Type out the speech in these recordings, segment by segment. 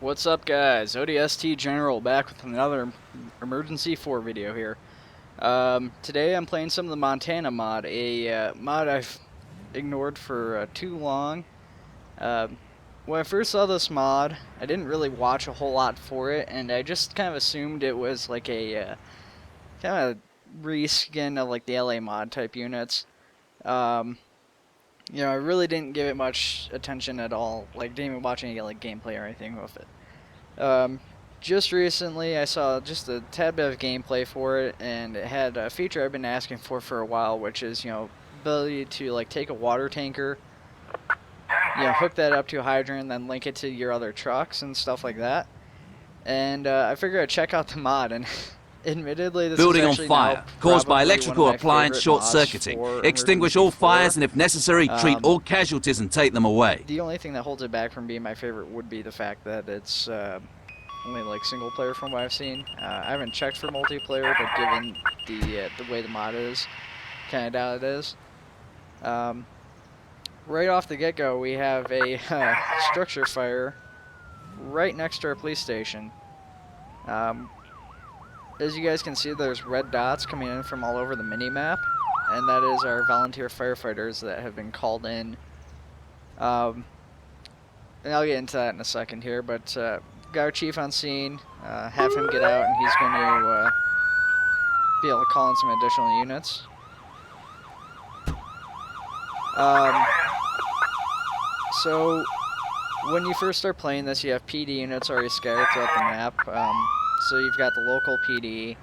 What's up, guys? ODST General back with another Emergency 4 video here. Today I'm playing some of the Montana mod, a mod I've ignored for too long. When I first saw this mod, I didn't really watch a whole lot for it, and I just kind of assumed it was like a kind of reskin of like the LA mod type units. I really didn't give it much attention at all, like didn't even watch any like gameplay or anything with it. Just recently I saw just a tad bit of gameplay for it, and it had a feature I've been asking for a while, which is, ability to like take a water tanker, hook that up to a hydrant, and then link it to your other trucks and stuff like that. And I figured I'd check out the mod, and admittedly this is Building on actually now fire, caused by probably one of electrical my appliance favorite mods short-circuiting. for Extinguish Emergency all 4. fires and if necessary, treat all casualties and take them away. The only thing that holds it back from being my favorite would be the fact that it's only like single player from what I've seen. I haven't checked for multiplayer, but given the way the mod is, kind of doubt it is. Right off the get-go, we have a structure fire right next to our police station. As you guys can see, there's red dots coming in from all over the mini-map, and that is our volunteer firefighters that have been called in. And I'll get into that in a second here, but got our chief on scene, have him get out, and he's going to be able to call in some additional units. So when you first start playing this, you have PD units already scattered throughout the map. So you've got the local PD,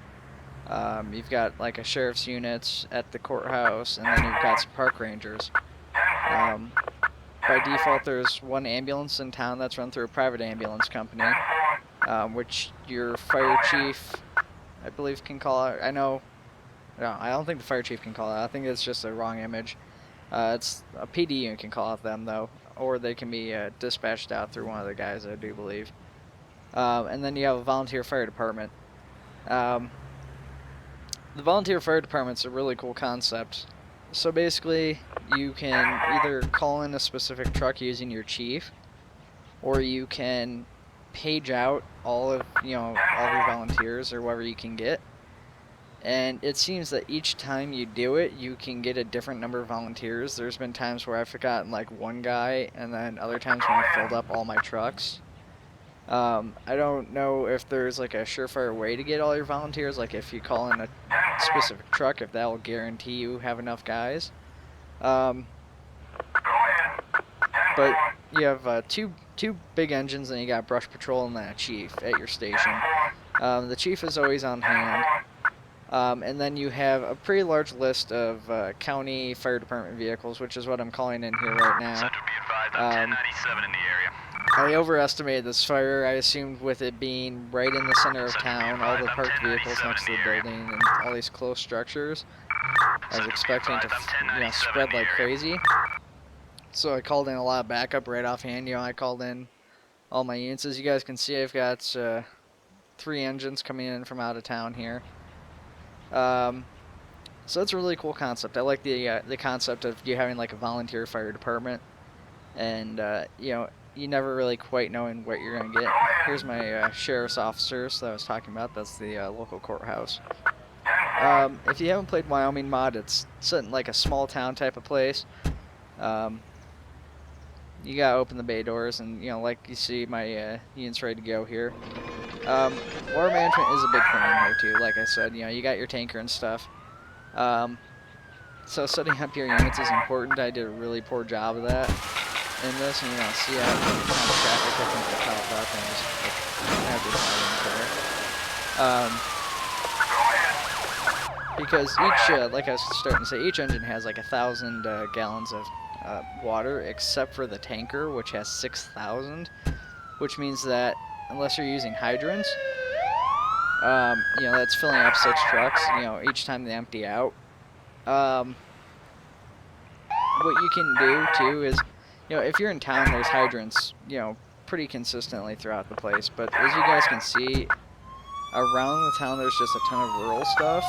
you've got like a sheriff's units at the courthouse, and then you've got some park rangers. By default, there's one ambulance in town that's run through a private ambulance company, which your fire chief, I believe, can call out. I don't think the fire chief can call out. I think it's just a wrong image. It's a PD unit can call out them, though, or they can be dispatched out through one of the guys, I do believe. And then you have a volunteer fire department. The volunteer fire department's a really cool concept. So basically, you can either call in a specific truck using your chief, or you can page out all of your volunteers or whatever you can get. And it seems that each time you do it, you can get a different number of volunteers. There's been times where I've forgotten like one guy, and then other times when I filled up all my trucks. I don't know if there's like a surefire way to get all your volunteers, like if you call in a specific truck, if that will guarantee you have enough guys. But you have two big engines, and you got brush patrol and then a chief at your station. The chief is always on hand. And then you have a pretty large list of county fire department vehicles, which is what I'm calling in here right now. I overestimated this fire. I assumed with it being right in the center of town, all the parked vehicles next to the building, and all these close structures, I was expecting to spread like crazy. So I called in a lot of backup right offhand. I called in all my units. As you guys can see, I've got 3 engines coming in from out of town here. So it's a really cool concept. I like the concept of you having like a volunteer fire department, and you never really quite knowing what you're gonna get. Here's my sheriff's officers that I was talking about. That's the local courthouse. If you haven't played Wyoming mod, it's set in like a small town type of place. You gotta open the bay doors, and like you see, my unit's ready to go here. Water management is a big thing in here too. Like I said, you got your tanker and stuff. So setting up your units is important. I did a really poor job of that in this, and see how kind of traffic I think the popped up, and just because each, like I was starting to say, each engine has like 1,000 gallons of water, except for the tanker, which has 6,000, which means that unless you're using hydrants, that's filling up 6 trucks, each time they empty out. What you can do too is, if you're in town, there's hydrants, pretty consistently throughout the place. But as you guys can see, around the town, there's just a ton of rural stuff.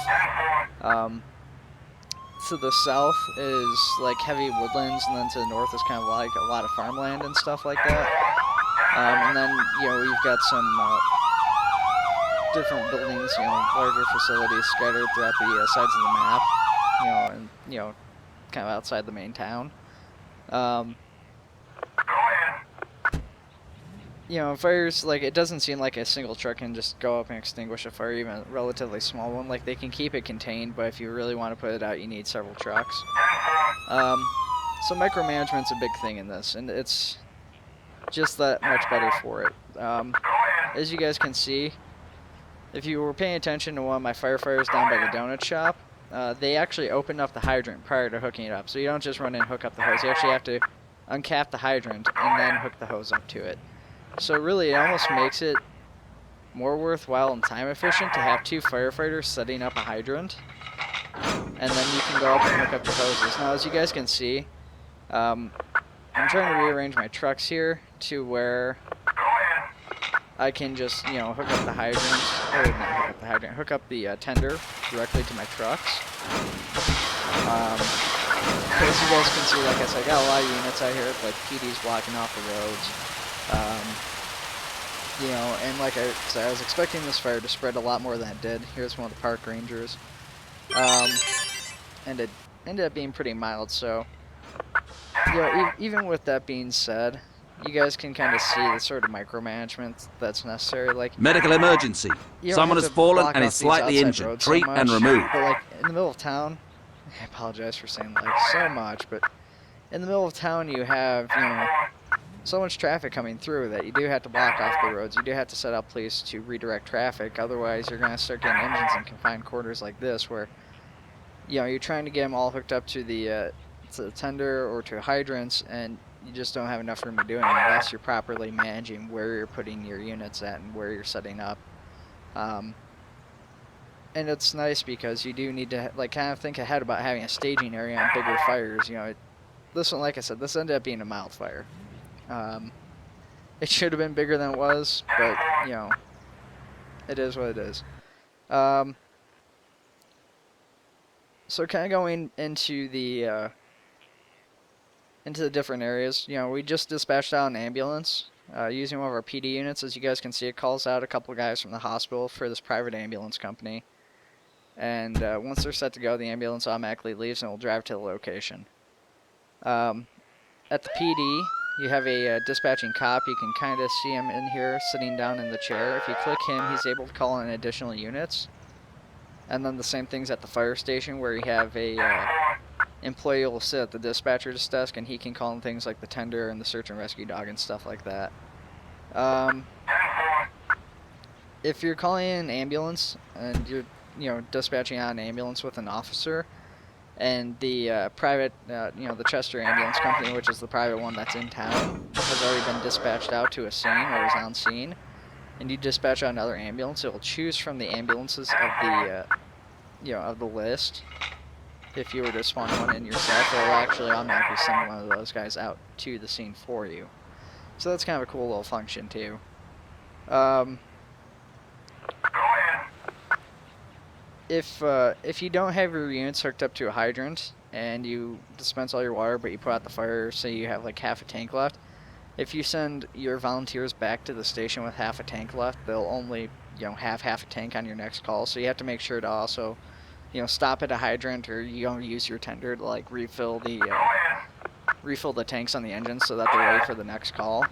To the south is like heavy woodlands, and then to the north is kind of like a lot of farmland and stuff like that. And then, you know, we've got some different buildings, you know, larger facilities scattered throughout the sides of the map, you know, and, you know, kind of outside the main town. You know, fires, like, it doesn't seem like a single truck can just go up and extinguish a fire, even a relatively small one. Like, they can keep it contained, but if you really want to put it out, you need several trucks. So micromanagement's a big thing in this, and it's just that much better for it. As you guys can see, if you were paying attention to one of my firefighters down by the donut shop, they actually opened up the hydrant prior to hooking it up. So you don't just run in and hook up the hose. You actually have to uncap the hydrant and then hook the hose up to it. So really, it almost makes it more worthwhile and time efficient to have 2 firefighters setting up a hydrant, and then you can go up and hook up the hoses. Now, as you guys can see, I'm trying to rearrange my trucks here to where I can just, you know, hook up the hydrant, or not hook up the hydrant, hook up the tender directly to my trucks. As you guys can see, like I said, I got a lot of units out here, like PD's blocking off the roads. You know, and like I said, I was expecting this fire to spread a lot more than it did. Here's one of the park rangers. And it ended up being pretty mild, so, you know, even with that being said, you guys can kind of see the sort of micromanagement that's necessary. Like, Medical emergency. you don't Someone have has to fallen block and off is these slightly outside injured. roads so Treat and much, remove. but like in the middle of town, I apologize for saying like so much, but in the middle of town you have, you know, so much traffic coming through that you do have to block off the roads. You do have to set up police to redirect traffic. Otherwise, you're going to start getting engines in confined quarters like this, where, you know, you're trying to get them all hooked up to the tender or to hydrants, and you just don't have enough room to do it unless you're properly managing where you're putting your units at and where you're setting up. And it's nice because you do need to, like, kind of think ahead about having a staging area on bigger fires. You know, this one, like I said, this ended up being a mild fire. It should have been bigger than it was, but, you know, it is what it is. So kind of going into the different areas, you know, we just dispatched out an ambulance using one of our PD units. As you guys can see, it calls out a couple of guys from the hospital for this private ambulance company. And once they're set to go, the ambulance automatically leaves and will drive to the location. At the PD, you have a dispatching cop. You can kind of see him in here sitting down in the chair. If you click him, he's able to call in additional units. And then the same thing's at the fire station, where you have a employee who will sit at the dispatcher's desk, and he can call in things like the tender and the search and rescue dog and stuff like that. If you're calling in an ambulance and you're, you know, dispatching out an ambulance with an officer, and the private, you know, the Chester Ambulance Company, which is the private one that's in town, has already been dispatched out to a scene or is on scene, and you dispatch out another ambulance, it will choose from the ambulances of the, you know, of the list. If you were to spawn one in yourself, it will actually automatically send one of those guys out to the scene for you. So that's kind of a cool little function too. If you don't have your units hooked up to a hydrant and you dispense all your water, but you put out the fire, say you have like half a tank left, if you send your volunteers back to the station with half a tank left, they'll only, you know, have half a tank on your next call. So you have to make sure to also, you know, stop at a hydrant, or you don't use your tender to like refill the tanks on the engine so that they're ready for the next call.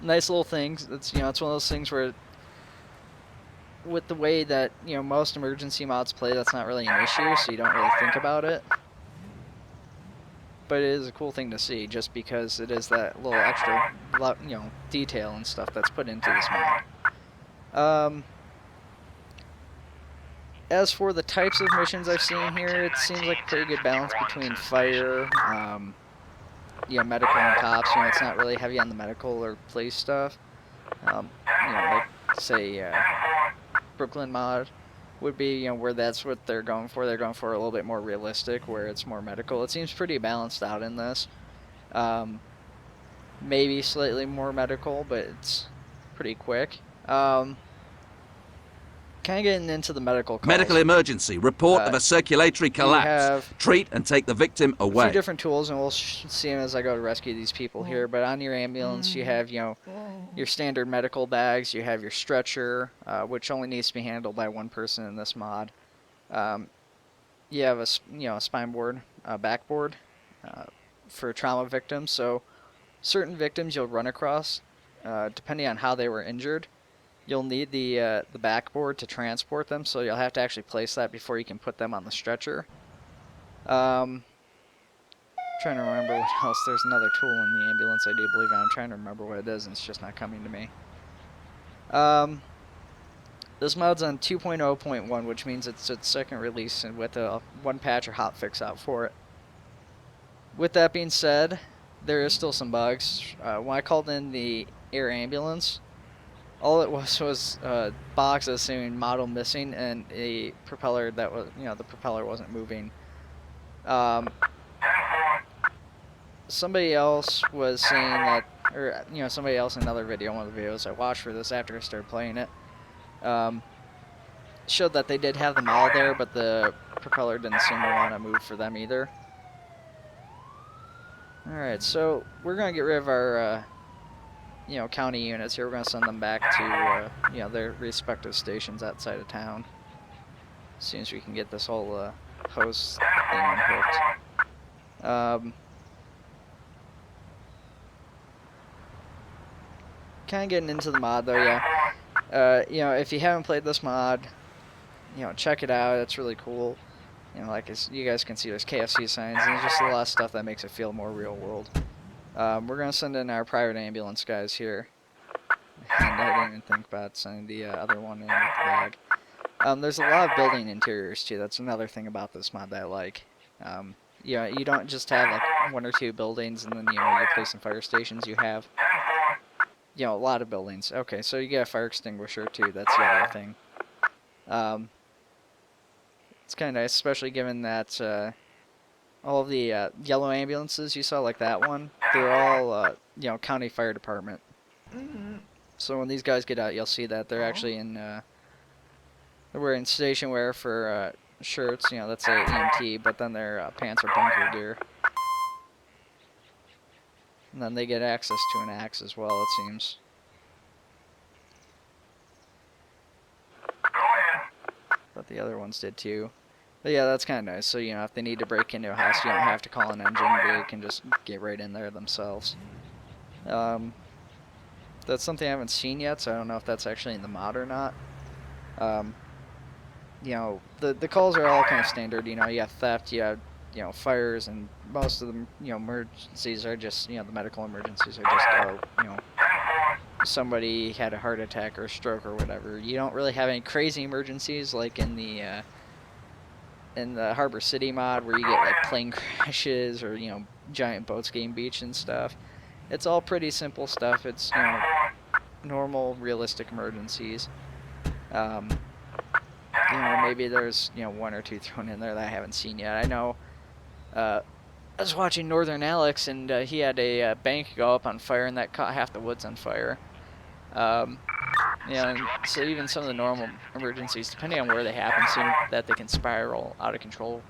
Nice little things. It's, you know, it's one of those things where, with the way that, you know, most emergency mods play, that's not really an issue, so you don't really think about it. But it is a cool thing to see, just because it is that little extra, you know, detail and stuff that's put into this mod. As for the types of missions I've seen here, it seems like a pretty good balance between fire, you know, medical and cops. You know, it's not really heavy on the medical or police stuff. You know, like, say, Brooklyn mod would be, you know, where that's what they're going for. They're going for a little bit more realistic, where it's more medical. It seems pretty balanced out in this. Maybe slightly more medical, but it's pretty quick. Kind of getting into the medical calls. Medical emergency. Report of a circulatory collapse. have Treat and take the victim a away. few different tools, and we'll see them as I go to rescue these people here. But on your ambulance, you have, your standard medical bags. You have your stretcher, which only needs to be handled by one person in this mod. You have a spine board, backboard for trauma victims. So certain victims you'll run across, depending on how they were injured, you'll need the backboard to transport them. So you'll have to actually place that before you can put them on the stretcher. Trying to remember what else. There's another tool in the ambulance, I do believe. I'm trying to remember what it is, and it's just not coming to me. This mod's on 2.0.1, which means it's its second release, and with a one patch or hotfix out for it. With that being said, there is still some bugs. When I called in the air ambulance, all it was boxes saying model missing and a propeller that was, the propeller wasn't moving. Somebody else was saying that, or somebody else in another video, one of the videos I watched for this after I started playing it, showed that they did have them all there, but the propeller didn't seem to want to move for them either. Alright, so we're going to get rid of our, county units here. We're going to send them back to, their respective stations outside of town. As soon as we can get this whole hose thing unhooked. Kind of getting into the mod though, yeah. If you haven't played this mod, check it out. It's really cool. Like you guys can see, there's KFC signs, and there's just a lot of stuff that makes it feel more real world. We're gonna send in our private ambulance guys here, and I didn't even think about sending the other one in with the bag. There's a lot of building interiors too. That's another thing about this mod that I like. You don't just have like one or two buildings and then your police and fire stations. You have a lot of buildings. Okay, so you get a fire extinguisher too. That's the other thing. It's kind of nice, especially given that all of the yellow ambulances you saw, like that one, they're all county fire department. So when these guys get out, you'll see that they're actually in they're wearing station wear for shirts. That's a EMT, but then their pants are bunker gear. And then they get access to an axe as well, it seems. But the other ones did too. But yeah, that's kind of nice. So, if they need to break into a house, you don't have to call an engine. They can just get right in there themselves. That's something I haven't seen yet, so I don't know if that's actually in the mod or not. The calls are all kind of standard. You have theft, you have fires, and most of them, emergencies are just, the medical emergencies are just, somebody had a heart attack or a stroke or whatever. You don't really have any crazy emergencies like in the Harbor City mod where you get like plane crashes or, giant boats getting beached and stuff. It's all pretty simple stuff. It's, normal, realistic emergencies. Maybe there's, one or two thrown in there that I haven't seen yet. I know, I was watching Northern Alex, and he had a bank go up on fire, and that caught half the woods on fire. And so even some of the normal emergencies, depending on where they happen, seem that they can spiral out of control,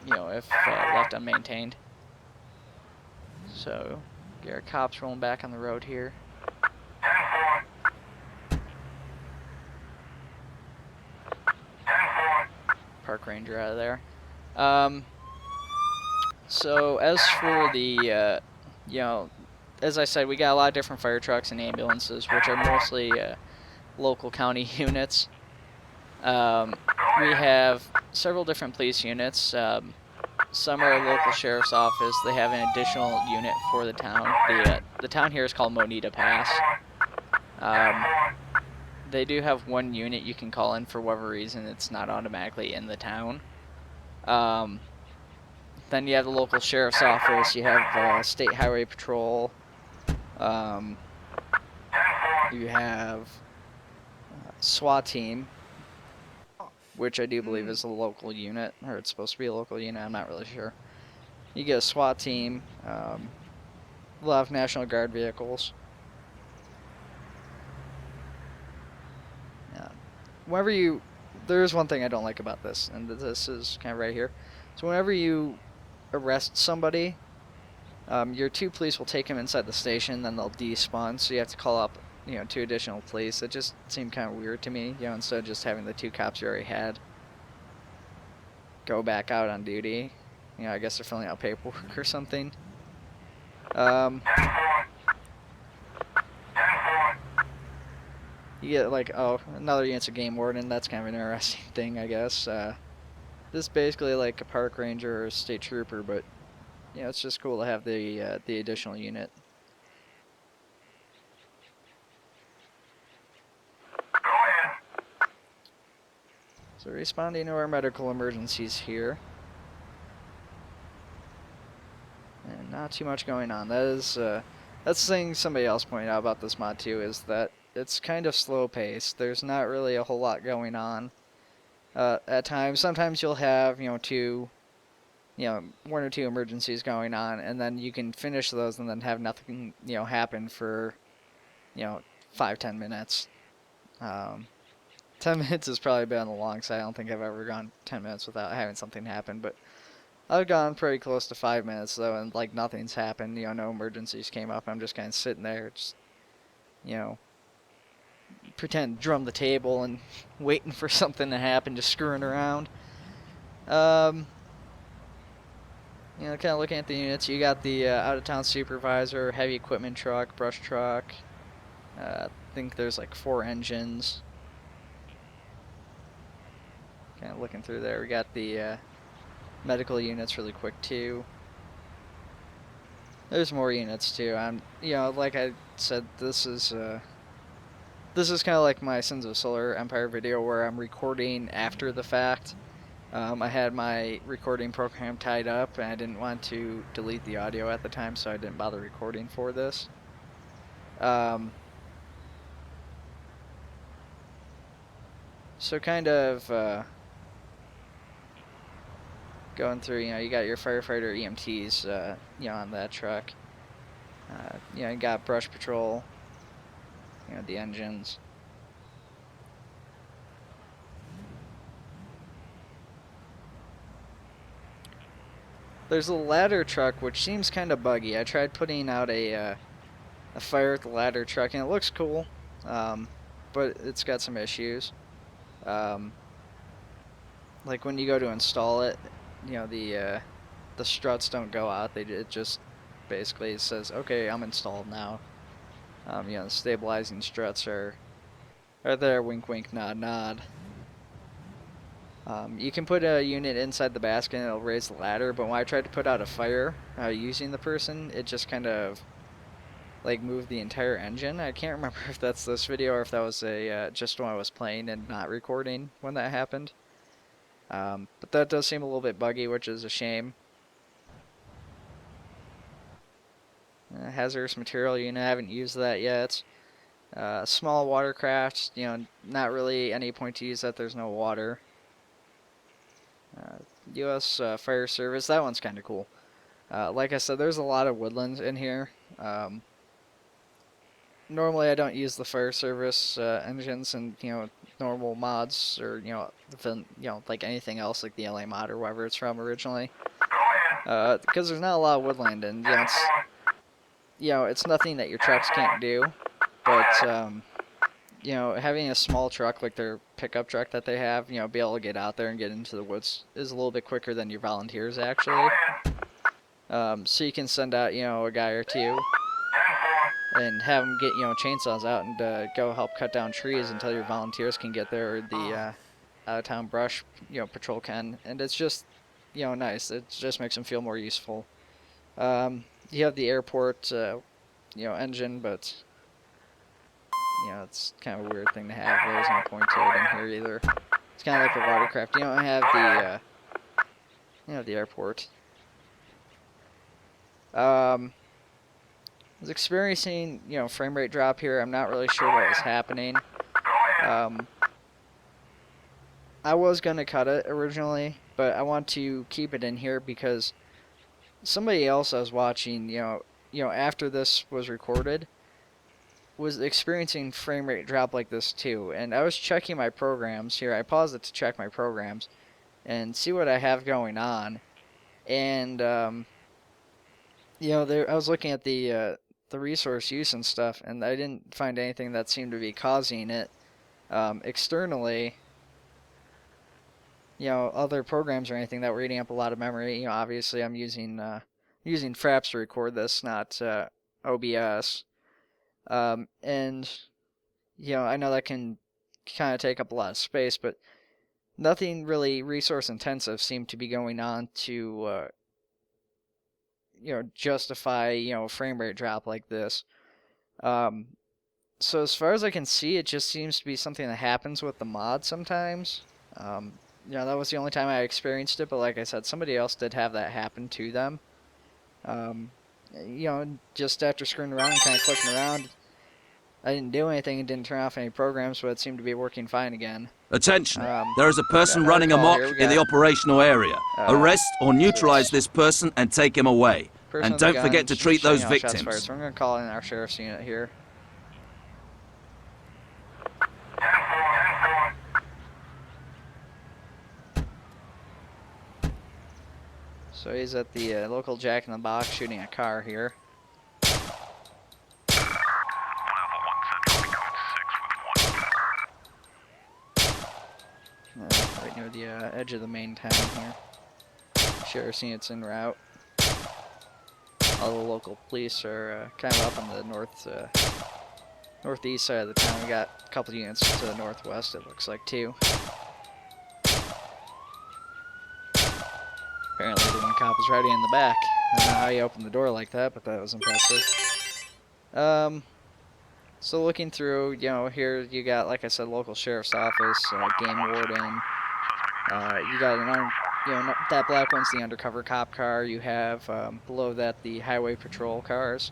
if left unmaintained. So, get our cops rolling back on the road here. Park ranger out of there. So as for the, as I said, we got a lot of different fire trucks and ambulances, which are mostly local county units. We have several different police units. Some are a local sheriff's office. They have an additional unit for the town. The town here is called Monida Pass. They do have one unit you can call in for whatever reason. It's not automatically in the town. Then you have the local sheriff's office. You have State Highway Patrol. You have SWAT team, which I do believe is a local unit, or it's supposed to be a local unit. I'm not really sure. You get a SWAT team. A lot of National Guard vehicles. whenever you, there's one thing I don't like about this, and this is kind of right here. So whenever you arrest somebody, your 2 police will take him inside the station, then they'll despawn, so you have to call up, 2 additional police. It just seemed kind of weird to me, instead of just having the 2 cops you already had go back out on duty. I guess they're filling out paperwork or something. You get like, oh, another unit's a game warden. That's kind of an interesting thing, I guess. This is basically like a park ranger or a state trooper, but it's just cool to have the additional unit. So responding to our medical emergencies here. And not too much going on. That's the thing somebody else pointed out about this mod too, is that it's kind of slow paced. There's not really a whole lot going on at times. Sometimes you'll have 1 or 2 emergencies going on, and then you can finish those and then have nothing happen for 5-10 minutes. 10 minutes has probably been on the long side. I don't think I've ever gone 10 minutes without having something happen, but I've gone pretty close to 5 minutes though, and like nothing's happened. No emergencies came up. I'm just kind of sitting there, just pretend to drum the table and waiting for something to happen, just screwing around. Kind of looking at the units. You got the out-of-town supervisor, heavy equipment truck, brush truck. I think there's like 4 engines. Kind of looking through there. We got the medical units really quick too. There's more units too. Like I said, this is kind of like my Sins of Solar Empire video where I'm recording after the fact. I had my recording program tied up, and I didn't want to delete the audio at the time, so I didn't bother recording for this. So kind of going through, you got your firefighter EMTs, on that truck. You got brush patrol, the engines. There's a ladder truck, which seems kind of buggy. I tried putting out a fire with the ladder truck, and it looks cool, but it's got some issues. Like when you go to install it, the struts don't go out. It just basically says, okay, I'm installed now. The stabilizing struts are there, wink wink, nod nod. You can put a unit inside the basket and it'll raise the ladder, but when I tried to put out a fire using the person, it just kind of like moved the entire engine. I can't remember if that's this video or if that was just when I was playing and not recording when that happened. But that does seem a little bit buggy, which is a shame. Hazardous material unit, I haven't used that yet. Small watercraft, not really any point to use that, there's no water. U.S. Fire Service, that one's kind of cool. Like I said, there's a lot of woodlands in here. Normally I don't use the Fire Service engines and normal mods or like anything else like the LA mod or wherever it's from originally, because there's not a lot of woodland, and it's nothing that your trucks can't do, but having a small truck like their pickup truck that they have, be able to get out there and get into the woods is a little bit quicker than your volunteers actually. So you can send out a guy or 2 and have them get chainsaws out and go help cut down trees until your volunteers can get there, or the out-of-town brush patrol can, and it's just nice. It just makes them feel more useful. You have the airport engine, but it's kind of a weird thing to have. There's no point to it in here either. It's kind of like the watercraft. You don't have the airport. I was experiencing, frame rate drop here. I'm not really sure what was happening. I was gonna cut it originally, but I want to keep it in here because somebody else I was watching, after this was recorded, was experiencing frame rate drop like this too, and I was checking my programs here. I paused it to check my programs and see what I have going on, and you know, I was looking at the resource use and stuff, and I didn't find anything that seemed to be causing it externally. You know, other programs or anything that were eating up a lot of memory. You know, obviously I'm using Fraps to record this, not OBS. And you know, I know that can kind of take up a lot of space, but nothing really resource intensive seemed to be going on to you know, justify, you know, a frame rate drop like this. So as far as I can see, it just seems to be something that happens with the mod sometimes. You know, that was the only time I experienced it, but like I said, somebody else did have that happen to them. You know, just after screwing around and kind of clicking around, I didn't do anything and didn't turn off any programs, but it seemed to be working fine again. Attention. We There is a got person another running call amok here. We in the got operational area. Arrest or neutralize it's this person and take him away. person And with a don't gun forget to treat shooting those off shots fired. victims. So I'm going to call in our sheriff's unit here. So he's at the local Jack in the Box shooting a car here. Right near the edge of the main town here. Sheriff's unit's en route. All the local police are kind of up on the northeast side of the town. We got a couple units to the northwest, it looks like, too. Apparently the one cop was riding in the back. I don't know how he opened the door like that, but that was impressive. So looking through, you know, here you got, like I said, local sheriff's office, game warden. You got you know, that black one's the undercover cop car. You have below that the highway patrol cars.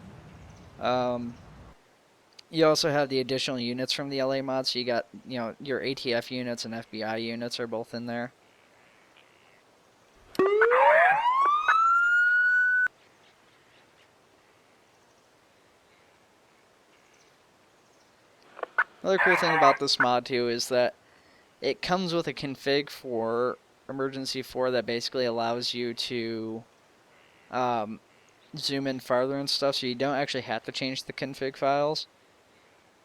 You also have the additional units from the LA mod. So you got, you know, your ATF units and FBI units are both in there. Another cool thing about this mod too is that it comes with a config for emergency 4 that basically allows you to zoom in farther and stuff, so you don't actually have to change the config files.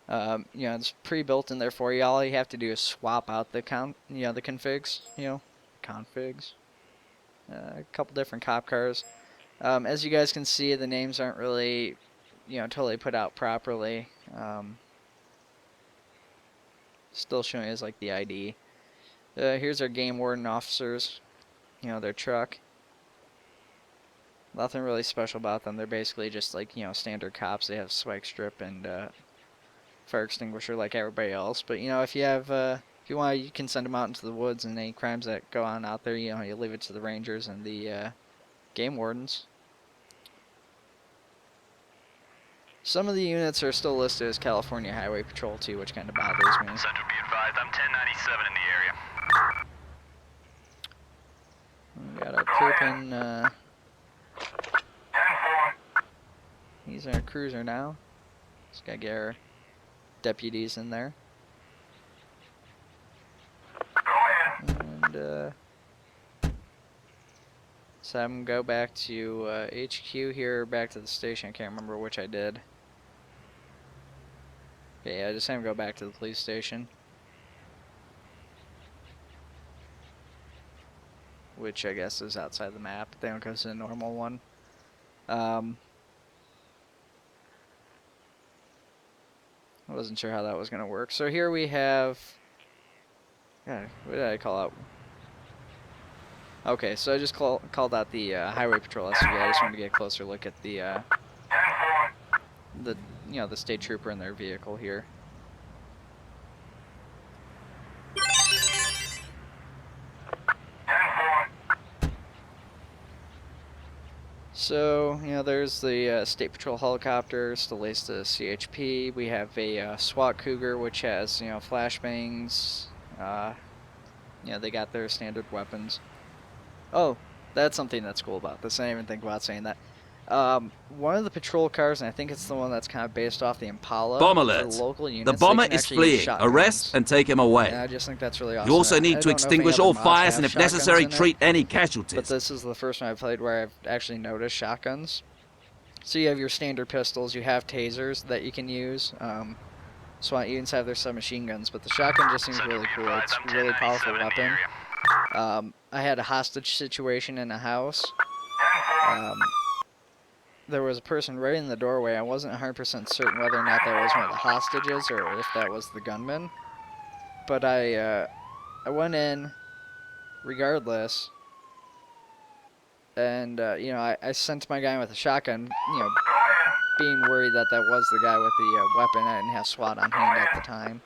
You know, it's pre-built in there for you. All you have to do is swap out the the configs. You know, configs. A couple different cop cars. As you guys can see, the names aren't really, you know, totally put out properly. Still showing as like the ID. Here's our game warden officers. You know, their truck. Nothing really special about them. They're basically just like, you know, standard cops. They have spike strip and fire extinguisher like everybody else. But you know, if you have, if you want, you can send them out into the woods, and any crimes that go on out there, you know, you leave it to the rangers and the game wardens. Some of the units are still listed as California Highway Patrol too, which kind of bothers me. Central, be advised, I'm 1097 in the area. We got our Pripin, he's in our cruiser now. Just gotta get our deputies in there. And so have them go back to HQ here, back to the station. I can't remember which I did. Okay, yeah, just have them go back to the police station. Which I guess is outside the map. They don't go to the normal one. I wasn't sure how that was going to work. So here we have... Yeah, what did I call out? Okay, so I just called out the Highway Patrol SUV. I just wanted to get a closer look at the you know, the state trooper in their vehicle here. So, you know, there's the State Patrol helicopter, still laced to CHP. We have a SWAT Cougar, which has, you know, flashbangs. You know, they got their standard weapons. Oh, that's something that's cool about this. I didn't even think about saying that. One of the patrol cars, and I think it's the one that's kind of based off the Impala. Bomb For alert. local The units, they bomber can is actually use fleeing. Arrest shotguns. and take him And away. I just think that's really awesome. You also I need to don't know if any extinguish other all mods fires have and, if shotguns necessary, in it, treat any but casualties. this is the first one I've played where I've actually noticed shotguns. So you have your standard pistols, you have tasers that you can use. SWAT units have their submachine guns, but the shotgun just seems really cool. It's a really powerful weapon. I had a hostage situation in a house. There was a person right in the doorway. I wasn't 100% certain whether or not that was one of the hostages or if that was the gunman. But I went in regardless, and you know, I sent my guy with a shotgun, you know, being worried that that was the guy with the weapon. I didn't have SWAT on hand at the time.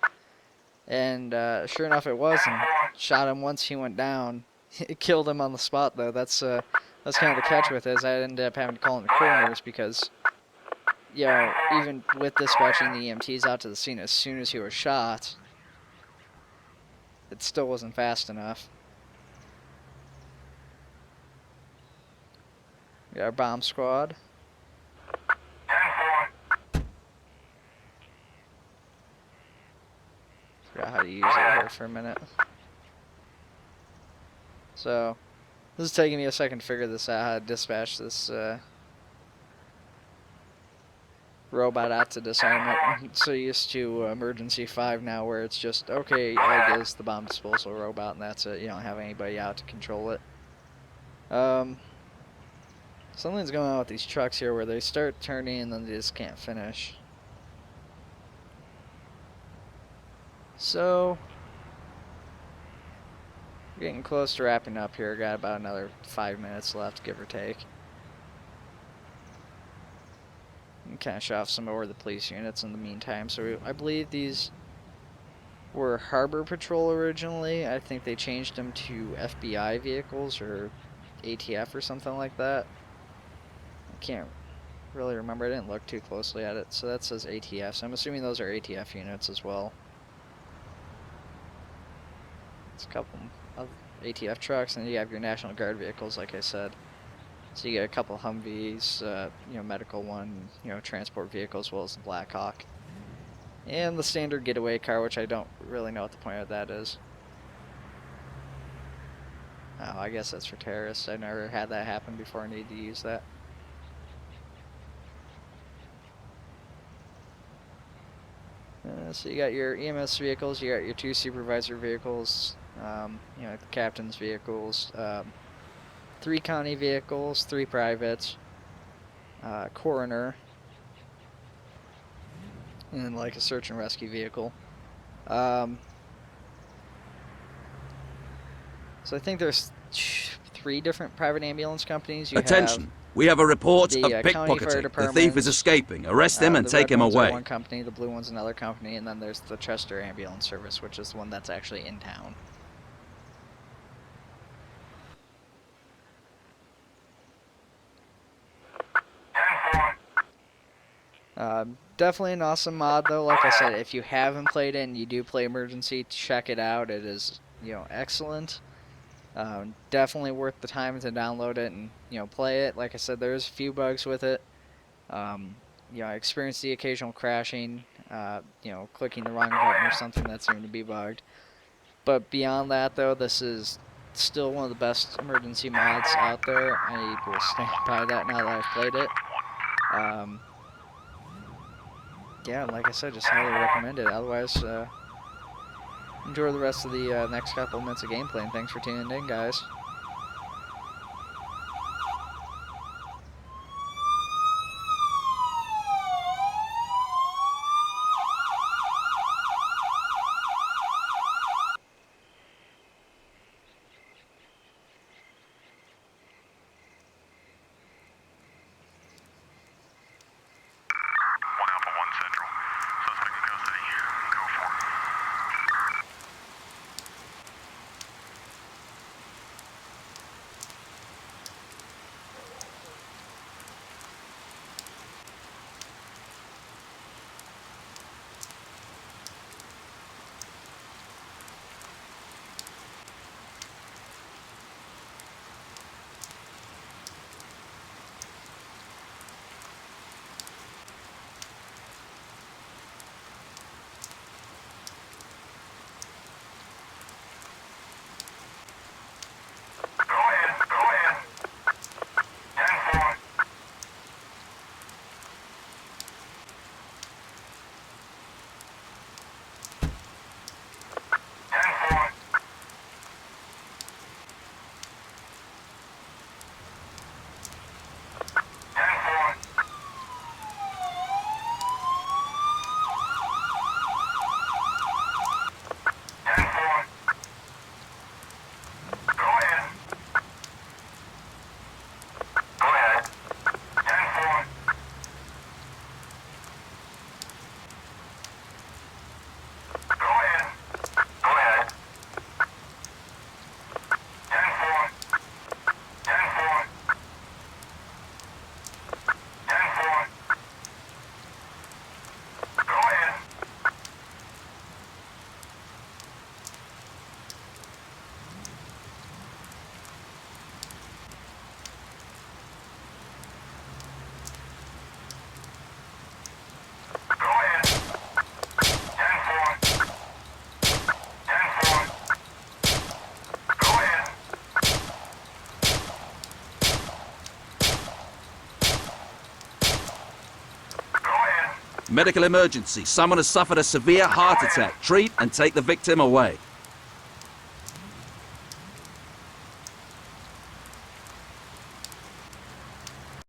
And sure enough, it was, and shot him once he went down. It killed him on the spot, though. That's kind of the catch with it, is I ended up having to call in the coroners because, you know, even with dispatching the EMTs out to the scene as soon as he was shot, it still wasn't fast enough. We got our bomb squad. Forgot how to use it here for a minute. So, this is taking me a second to figure this out, how to dispatch this robot out to disarm it. I'm so used to Emergency 5 now, where it's just, okay, I guess the bomb disposal robot, and that's it. You don't have anybody out to control it. Something's going on with these trucks here, where they start turning and then they just can't finish. So, we're getting close to wrapping up here. Got about another 5 minutes left, give or take. And kind of show off some more of the police units in the meantime. So I believe these were Harbor Patrol originally. I think they changed them to FBI vehicles or ATF or something like that. I can't really remember. I didn't look too closely at it. So that says ATF. So I'm assuming those are ATF units as well. It's a couple of ATF trucks, and you have your National Guard vehicles, like I said. So you get a couple Humvees, you know, medical one, you know, transport vehicle, as well as the Black Hawk. And the standard getaway car, which I don't really know what the point of that is. Oh, I guess that's for terrorists. I never had that happen before. I need to use that. So you got your EMS vehicles, you got your 2 supervisor vehicles, you know, the captain's vehicles, 3 county vehicles, 3 privates, coroner, and like a search and rescue vehicle. So I think there's 3 different private ambulance companies. You Attention. We have a report the, of county fire pickpocketing. The thief is departments, escaping. Arrest him and the take red him ones are away. one company, the blue one's another company, and then there's the Chester Ambulance Service, which is the one that's actually in town. Definitely an awesome mod, though. Like I said, if you haven't played it and you do play Emergency, check it out. It is, you know, excellent. Definitely worth the time to download it and, you know, play it. Like I said, there's a few bugs with it. You know, I experienced the occasional crashing, you know, clicking the wrong button or something that seemed to be bugged. But beyond that, though, this is still one of the best emergency mods out there. I will stand by that now that I've played it. Yeah, like I said, just highly recommend it. Otherwise, enjoy the rest of the next couple minutes of gameplay, and thanks for tuning in, guys. Medical emergency. Someone has suffered a severe heart attack. Treat and take the victim away.